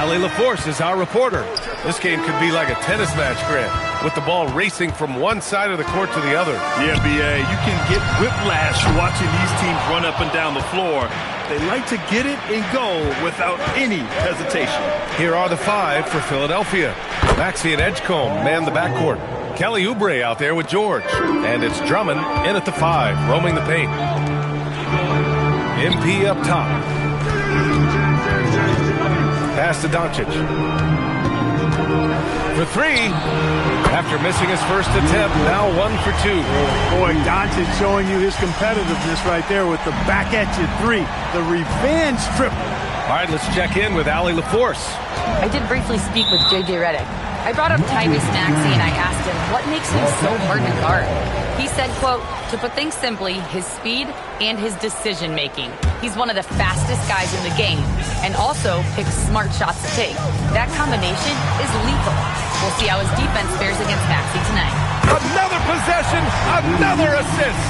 Ali LaForce is our reporter. This game could be like a tennis match, Grant, with the ball racing from one side of the court to the other. Yeah, B.A., you can get whiplash watching these teams run up and down the floor. They like to get it and go without any hesitation. Here are the five for Philadelphia. Maxey and Edgecombe man the backcourt. Kelly Oubre out there with George. And it's Drummond in at the five, roaming the paint. MP up top. Pass to Doncic. For three. After missing his first attempt, now 1 for 2. Boy, Doncic showing you his competitiveness right there with the back at you three. The revenge triple. All right, let's check in with Ali LaForce. I did briefly speak with J.J. Redick. I brought up Tyrese Maxey and I asked him what makes him so hard to guard. He said, quote, to put things simply, his speed and his decision-making. He's one of the fastest guys in the game and also picks smart shots to take. That combination is lethal. We'll see how his defense fares against Maxey tonight. Another possession, another assist.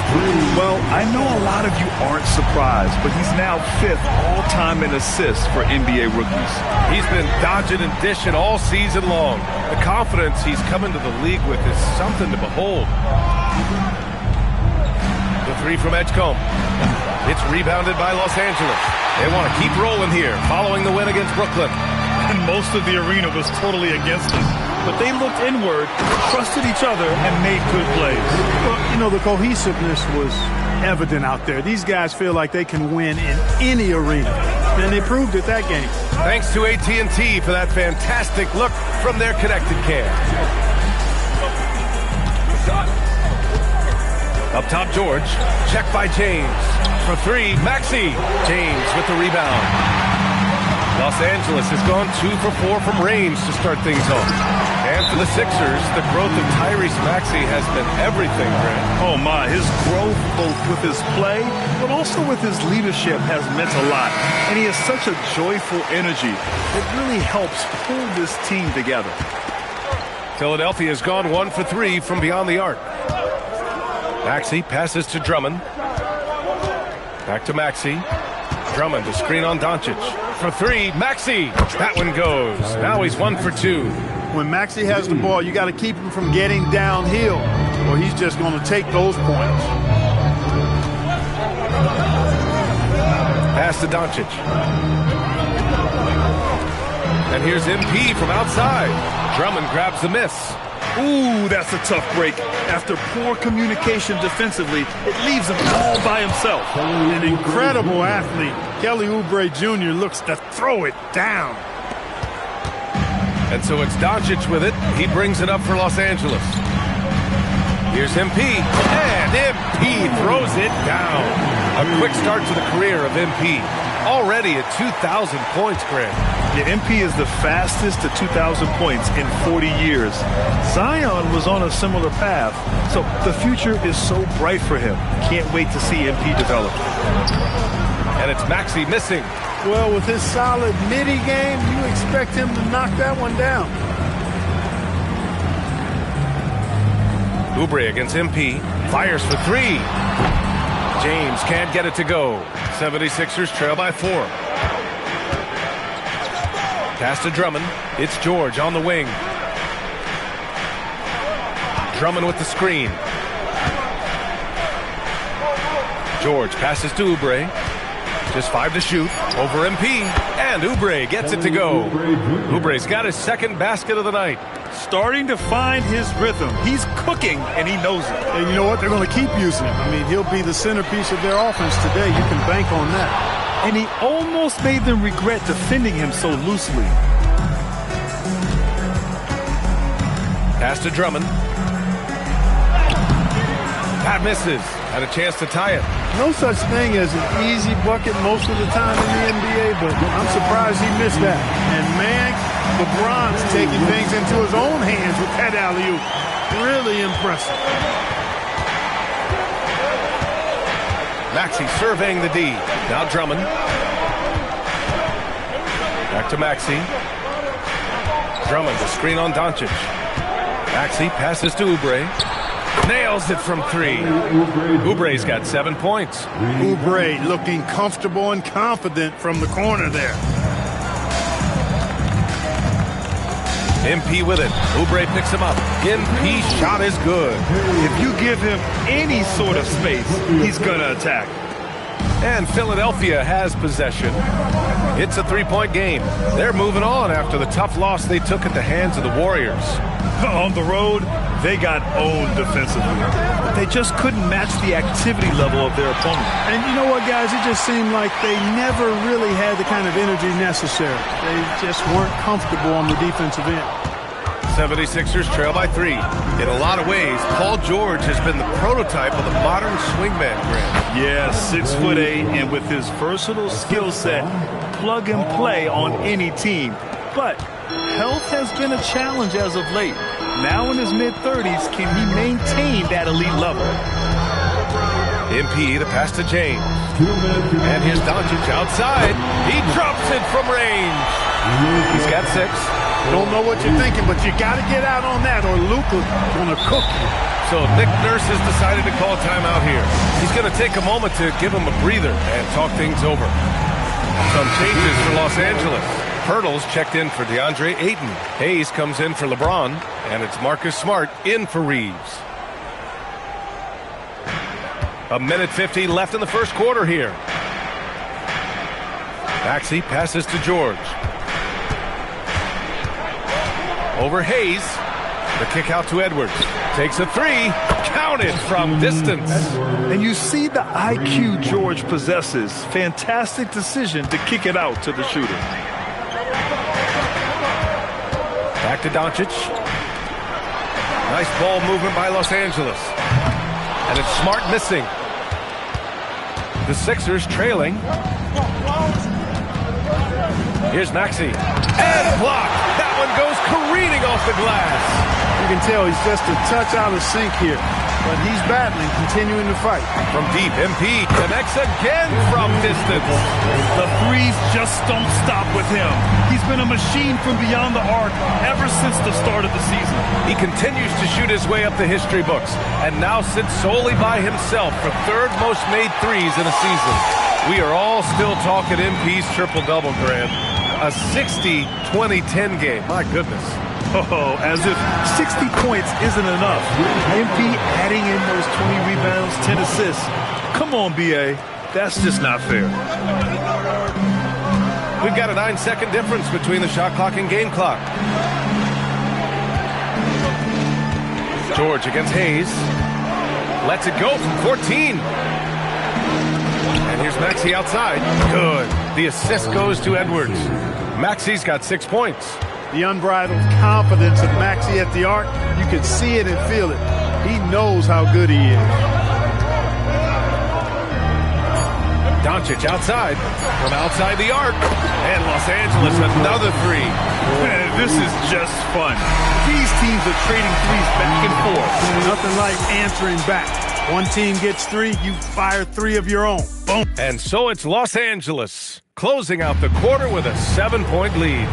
Well, I know a lot of you aren't surprised, but he's now 5th all-time in assists for NBA rookies. He's been dodging and dishing all season long. The confidence he's come into the league with is something to behold. The three from Edgecombe. It's rebounded by Los Angeles. They want to keep rolling here, following the win against Brooklyn. And most of the arena was totally against them. But they looked inward, trusted each other, and made good plays. Well, you know, the cohesiveness was evident out there. These guys feel like they can win in any arena, and they proved it that game. Thanks to AT&T for that fantastic look from their connected cam. Up top, George. Check by James. For three, Maxey. James with the rebound. Los Angeles has gone 2 for 4 from range to start things off. And for the Sixers, the growth of Tyrese Maxey has been everything, Grant. Oh, my. His growth, both with his play, but also with his leadership, has meant a lot. And he has such a joyful energy. It really helps pull this team together. Philadelphia has gone 1 for 3 from beyond the arc. Maxey passes to Drummond. Back to Maxey. Drummond, the screen on Doncic. For three, Maxey. That one goes. Now he's 1 for 2. When Maxey has the ball, you got to keep him from getting downhill, or he's just going to take those points. Pass to Doncic. And here's MP from outside. Drummond grabs the miss. Ooh, that's a tough break. After poor communication defensively, it leaves him all by himself. An incredible athlete. Kelly Oubre Jr. looks to throw it down. And so it's Doncic with it. He brings it up for Los Angeles. Here's MP. And MP throws it down. A quick start to the career of MP. Already at 2,000 points, Grant. Yeah, MP is the fastest to 2,000 points in 40 years. Zion was on a similar path, so the future is so bright for him. Can't wait to see MP develop. And it's Maxey missing. Well, with his solid midi game, you expect him to knock that one down. Oubre against MP. Fires for three. James can't get it to go. 76ers trail by 4. Pass to Drummond. It's George on the wing. Drummond with the screen. George passes to Oubre. Just 5 to shoot. Over MP. And Oubre gets it to go. Oubre's got his second basket of the night. Starting to find his rhythm. He's cooking, and he knows it. And you know what? They're going to keep using him. I mean, he'll be the centerpiece of their offense today. You can bank on that. And he almost made them regret defending him so loosely. Pass to Drummond. That misses. Had a chance to tie it. No such thing as an easy bucket most of the time in the NBA, but I'm surprised he missed that. And man, LeBron's taking things into his own hands with that alley-oop. Really impressive. Maxey surveying the D. Now Drummond. Back to Maxey. Drummond, the screen on Doncic. Maxey passes to Oubre. Nails it from 3. Oubre's got 7 points. Oubre looking comfortable and confident from the corner there. MP with it. Oubre picks him up. MP shot is good. If you give him any sort of space, he's going to attack. And Philadelphia has possession. It's a three-point game. They're moving on after the tough loss they took at the hands of the Warriors. On the road, they got owned defensively. They just couldn't match the activity level of their opponent. And you know what, guys? It just seemed like they never really had the kind of energy necessary. They just weren't comfortable on the defensive end. 76ers trail by 3. In a lot of ways, Paul George has been the prototype of the modern swingman, Grant. Yeah, 6'8", and with his versatile skill set, plug and play on any team. But health has been a challenge as of late. Now in his mid-30s, can he maintain that elite level? MP, the pass to James. And here's Doncic outside. He drops it from range. He's got 6. Don't know what you're thinking, but you got to get out on that or Luka's going to cook you. So Nick Nurse has decided to call timeout here. He's going to take a moment to give him a breather and talk things over. Some changes for Los Angeles. Pirtle's checked in for DeAndre Ayton. Hayes comes in for LeBron, and it's Marcus Smart in for Reeves. 1:50 left in the first quarter here. Maxey passes to George. Over Hayes. The kick out to Edwards. Takes a 3. Counted from distance. And you see the IQ George possesses. Fantastic decision to kick it out to the shooter. Back to Doncic. Nice ball movement by Los Angeles. And it's Smart missing. The Sixers trailing. Here's Maxey. And blocked. That one goes careening off the glass. You can tell he's just a touch out of sync here. But he's battling, continuing to fight. From deep, MP connects again from distance. The threes just don't stop with him. He's been a machine from beyond the arc ever since the start of the season. He continues to shoot his way up the history books and now sits solely by himself for third most made threes in a season. We are all still talking MP's triple-double, Grant. A 60-20-10 game. My goodness. Oh, as if 60 points isn't enough. MP adding in those 20 rebounds, 10 assists. Come on, BA. That's just not fair. We've got a 9-second difference between the shot clock and game clock. George against Hayes. Lets it go from 14. And here's Maxey outside. Good. The assist goes to Edwards. Maxey's got 6 points. The unbridled confidence of Maxey at the arc, you can see it and feel it. He knows how good he is. Doncic outside, from outside the arc. And Los Angeles, another 3. Man, this is just fun. These teams are trading threes back and forth. Nothing like answering back. One team gets 3, you fire 3 of your own. Boom. And so it's Los Angeles, closing out the quarter with a 7-point lead.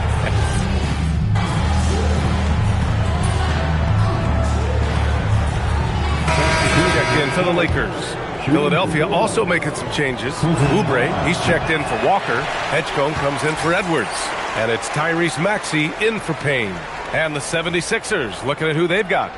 Checked in for the Lakers. Philadelphia also making some changes. Oubre, he's checked in for Walker. Edgecombe comes in for Edwards. And it's Tyrese Maxey in for Payne. And the 76ers looking at who they've got.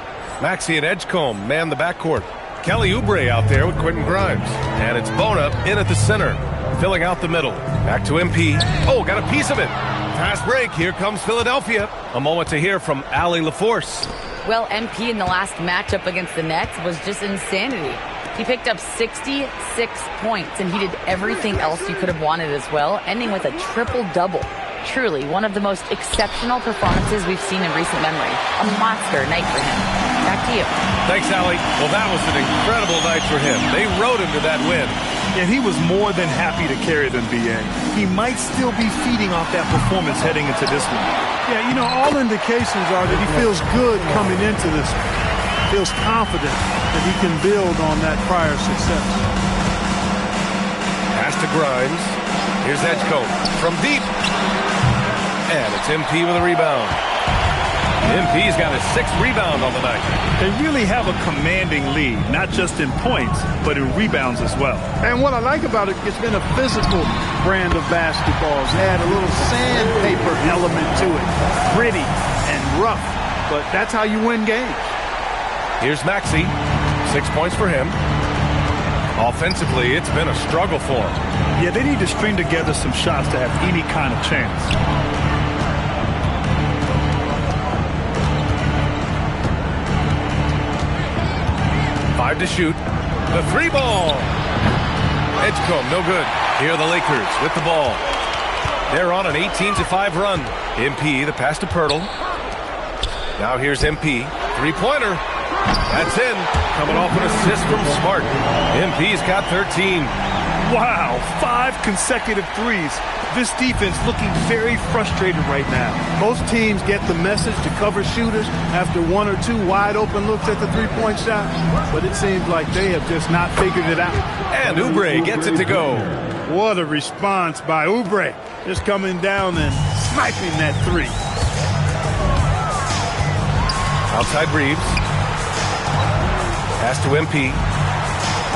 Maxey and Edgecombe man the backcourt. Kelly Oubre out there with Quentin Grimes. And it's Bona in at the center, filling out the middle. Back to MP. Oh, got a piece of it. Fast break. Here comes Philadelphia. A moment to hear from Allie LaForce. Well, MP in the last matchup against the Nets was just insanity. He picked up 66 points, and he did everything else you could have wanted as well, ending with a triple-double. Truly, one of the most exceptional performances we've seen in recent memory. A monster night for him. Back to you. Thanks, Allie. Well, that was an incredible night for him. They rode him to that win. And he was more than happy to carry them, BA. He might still be feeding off that performance heading into this one. Yeah, you know, all indications are that he feels good coming into this one. Feels confident that he can build on that prior success. Pass to Grimes. Here's Edgecombe from deep. And it's MP with a rebound. MP's got his 6th rebound on the night. They really have a commanding lead, not just in points, but in rebounds as well. And what I like about it, it's been a physical brand of basketball. It's had a little sandpaper element to it. Gritty and rough, but that's how you win games. Here's Maxey. 6 points for him. Offensively, it's been a struggle for him. Yeah, they need to string together some shots to have any kind of chance. Five to shoot. The three ball. Edgecombe, no good. Here are the Lakers with the ball. They're on an 18-5 run. MP, the pass to Pirtle. Now here's MP. Three-pointer. That's in. Coming off an assist from Smart. MP's got 13. Wow, 5 consecutive threes. This defense looking very frustrated right now. Most teams get the message to cover shooters after 1 or 2 wide open looks at the three-point shot, but it seems like they have just not figured it out. And Oubre gets it to go. What a response by Oubre. Just coming down and sniping that three. Outside Reeves. Pass to MP.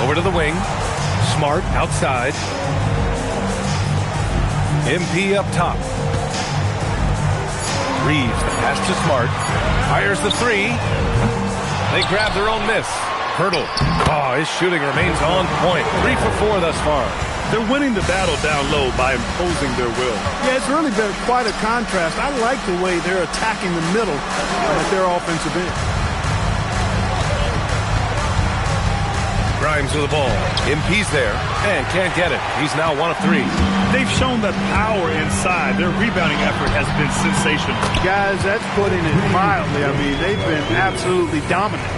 Over to the wing. Smart outside. MP up top. Reeves, the pass to Smart. Fires the three. They grab their own miss. Pirtle. Oh, his shooting remains on point. 3 for 4 thus far. They're winning the battle down low by imposing their will. Yeah, it's really been quite a contrast. I like the way they're attacking the middle at their offensive end. Grimes with the ball. MP's there and can't get it. He's now 1 of 3. They've shown that power inside. Their rebounding effort has been sensational. Guys, that's putting it mildly. I mean, they've been absolutely dominant.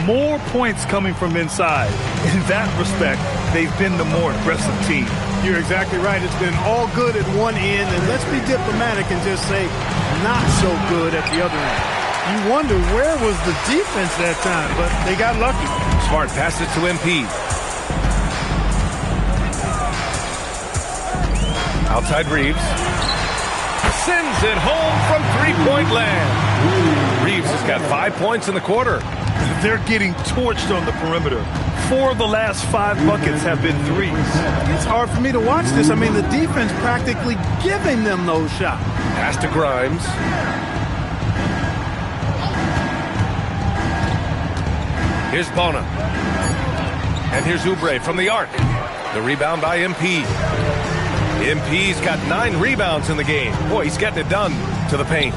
More points coming from inside. In that respect, they've been the more aggressive team. You're exactly right. It's been all good at one end, and let's be diplomatic and just say not so good at the other end. You wonder where was the defense that time, but they got lucky. Smart passes to MP. Outside Reeves. Sends it home from three-point land. Reeves has got 5 points in the quarter. They're getting torched on the perimeter. 4 of the last 5 buckets have been threes. It's hard for me to watch this. I mean, the defense practically giving them those shots. Pass to Grimes. Here's Bona. And here's Oubre from the arc. The rebound by MP. MP's got 9 rebounds in the game. Boy, he's getting it done to the paint.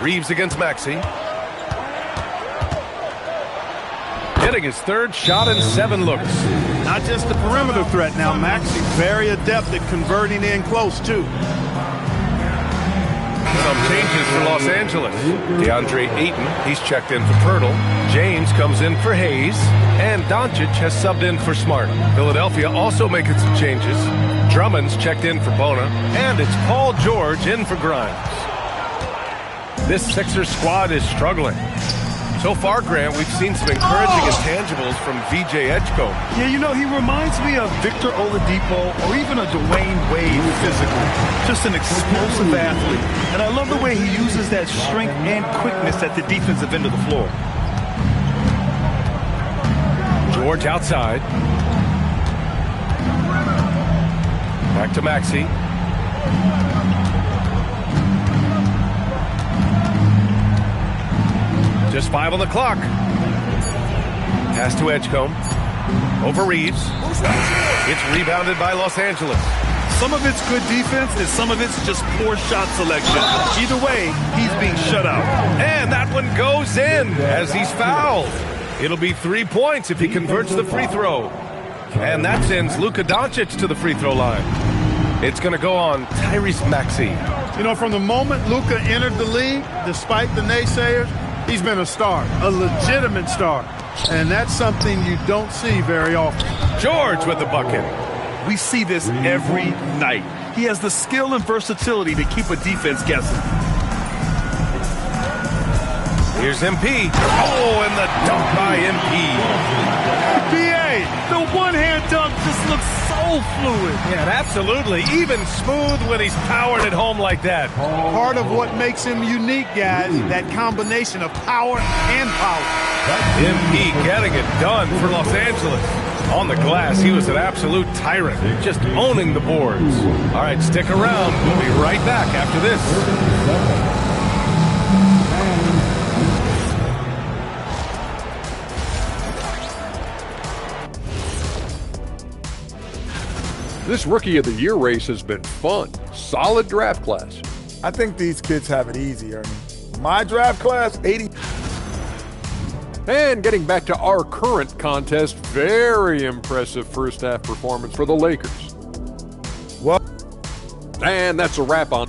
Reeves against Maxey. Getting his 3rd shot in 7 looks. Not just the perimeter threat now. Maxey very adept at converting in close, too. Some changes for Los Angeles. DeAndre Ayton, he's checked in for Pirtle. James comes in for Hayes. And Doncic has subbed in for Smart. Philadelphia also making some changes. Drummond's checked in for Bona. And it's Paul George in for Grimes. This Sixers squad is struggling. So far, Grant, we've seen some encouraging intangibles from VJ Edgecombe. Yeah, you know, he reminds me of Victor Oladipo or even a Dwayne Wade physically. Just an explosive athlete. And I love the way he uses that strength and quickness at the defensive end of the floor. George outside. Back to Maxey. Just 5 on the clock. Pass to Edgecombe. Over Reeves. It's rebounded by Los Angeles. Some of it's good defense and some of it's just poor shot selection. Either way, he's being shut out. And that one goes in as he's fouled. It'll be 3 points if he converts the free throw. And that sends Luka Doncic to the free throw line. It's going to go on Tyrese Maxey. You know, from the moment Luka entered the league, despite the naysayers, he's been a star, a legitimate star. And that's something you don't see very often. George with the bucket. We see this every night. He has the skill and versatility to keep a defense guessing. Here's MP. Oh, and the dunk by MP. BA, The one-hand dunk just looks so fluid. Yeah, absolutely. Even smooth when he's powered at home like that. part of what makes him unique, guys, that combination of power and power. MP getting it done for Los Angeles. On the glass, he was an absolute tyrant, just owning the boards. All right, stick around. We'll be right back after this. This Rookie of the Year race has been fun. Solid draft class. I think these kids have it easy, Ernie. My draft class, 80. And getting back to our current contest, very impressive first half performance for the Lakers. Well, and that's a wrap on.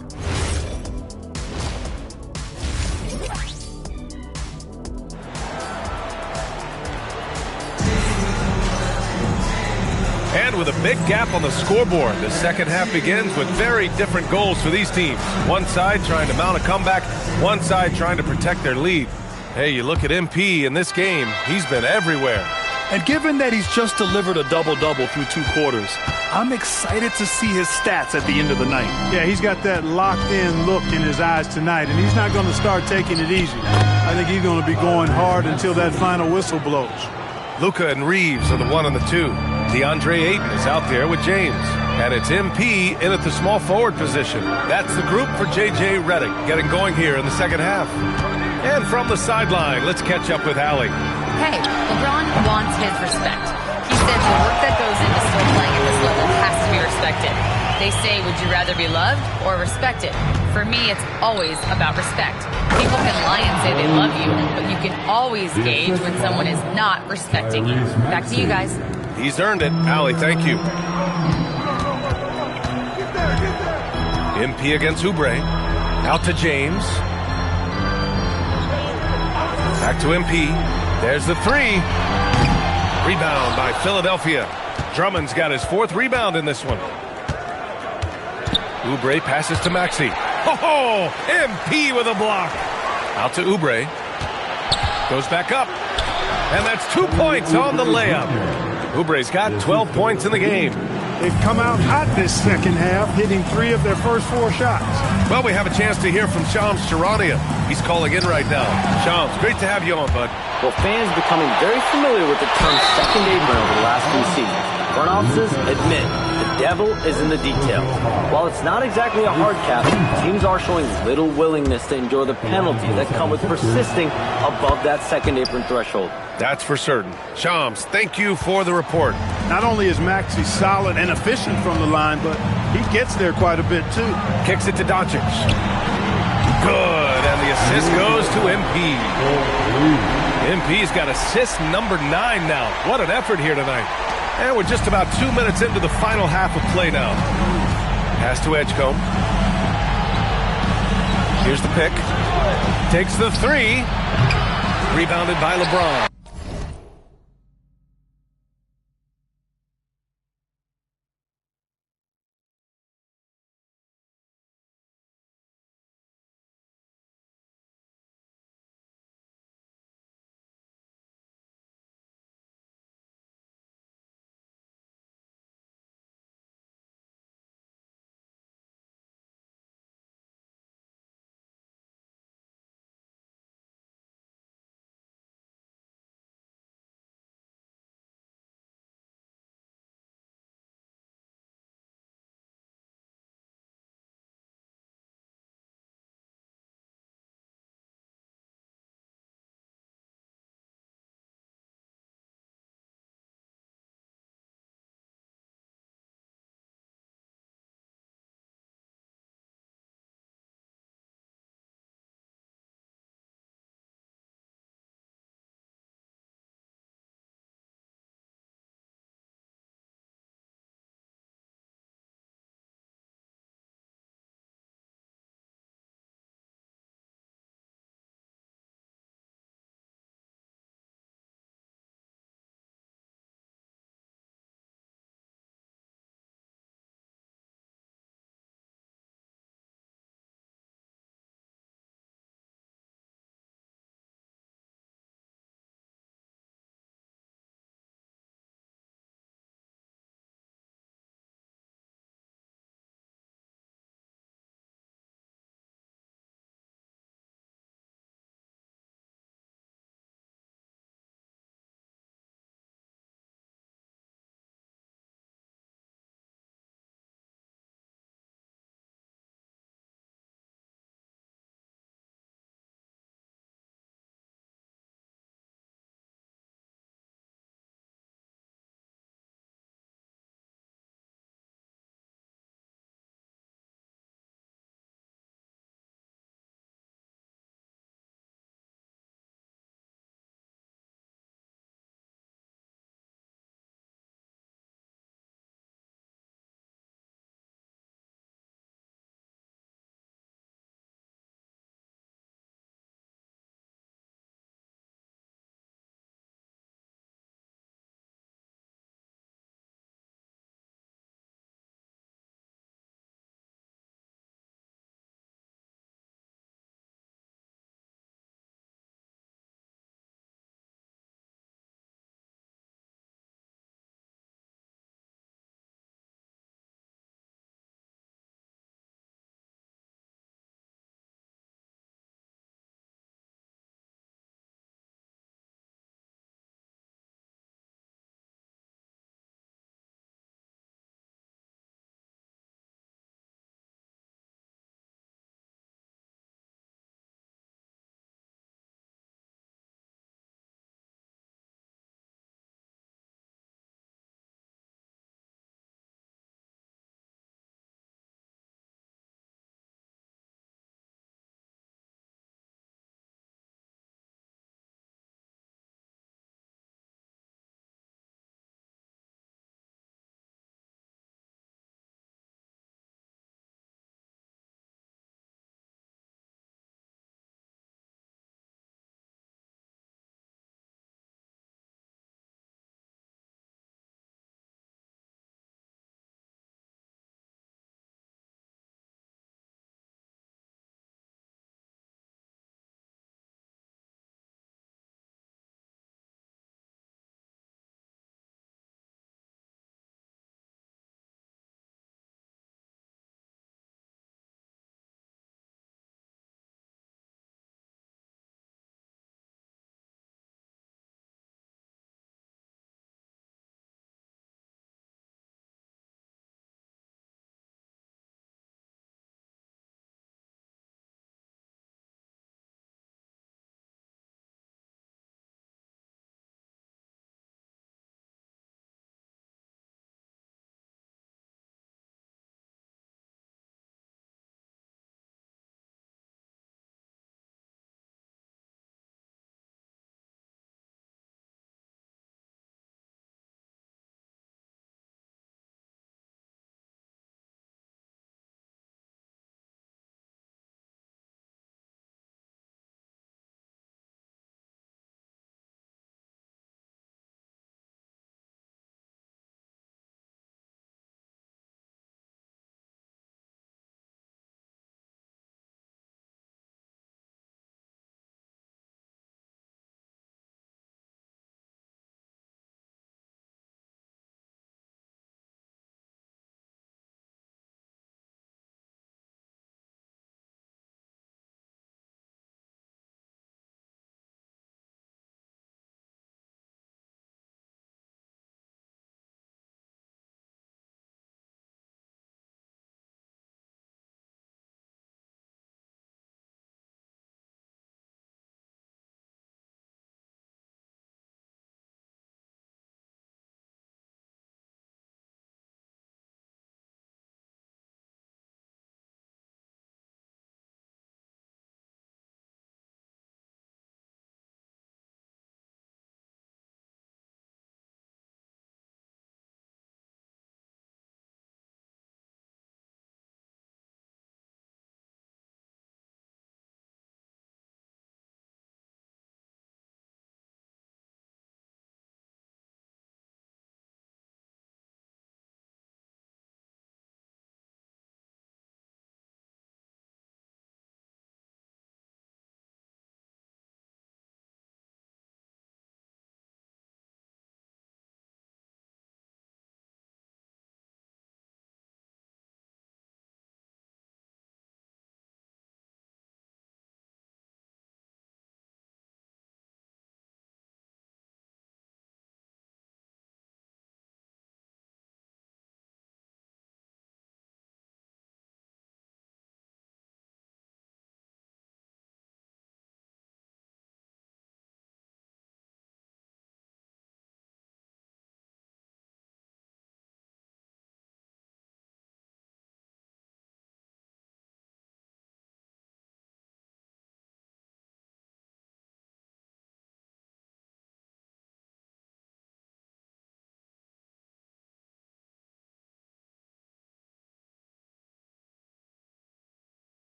And with a big gap on the scoreboard, the second half begins with very different goals for these teams. One side trying to mount a comeback, one side trying to protect their lead. Hey, you look at MP in this game, he's been everywhere. And given that he's just delivered a double-double through 2 quarters, I'm excited to see his stats at the end of the night. Yeah, he's got that locked-in look in his eyes tonight, and he's not going to start taking it easy. I think he's going to be going hard until that final whistle blows. Luka and Reeves are the 1 and the 2. DeAndre Ayton is out there with James. And it's MP in at the small forward position. That's the group for J.J. Redick getting going here in the second half. And from the sideline, let's catch up with Allie. Hey, LeBron wants his respect. He said the work that goes into still playing at this level has to be respected. They say, would you rather be loved or respected? For me, it's always about respect. People can lie and say they love you, but you can always gauge when someone is not respecting you. Back to you guys. He's earned it. Allie, thank you. MP against Oubre. Out to James. Back to MP. There's the 3. Rebound by Philadelphia. Drummond's got his 4th rebound in this one. Oubre passes to Maxey. Oh, MP with a block. Out to Oubre. Goes back up. And that's 2 points on the layup. Oubre's got 12 points in the game. They've come out hot this second half, hitting 3 of their first 4 shots. Well, we have a chance to hear from Shams Charania. He's calling in right now. Shams, great to have you on, bud. Well, fans becoming very familiar with the term second apron over the last few seasons. Front offices admit the devil is in the details. While it's not exactly a hard cap, teams are showing little willingness to endure the penalties that come with persisting above that second apron threshold. That's for certain. Shams, thank you for the report. Not only is Maxey solid and efficient from the line, but he gets there quite a bit, too. Kicks it to Doncic. Good, and the assist goes to MP. MP's got assist number 9 now. What an effort here tonight. And we're just about 2 minutes into the final half of play now. Pass to Edgecombe. Here's the pick. Takes the 3. Rebounded by LeBron.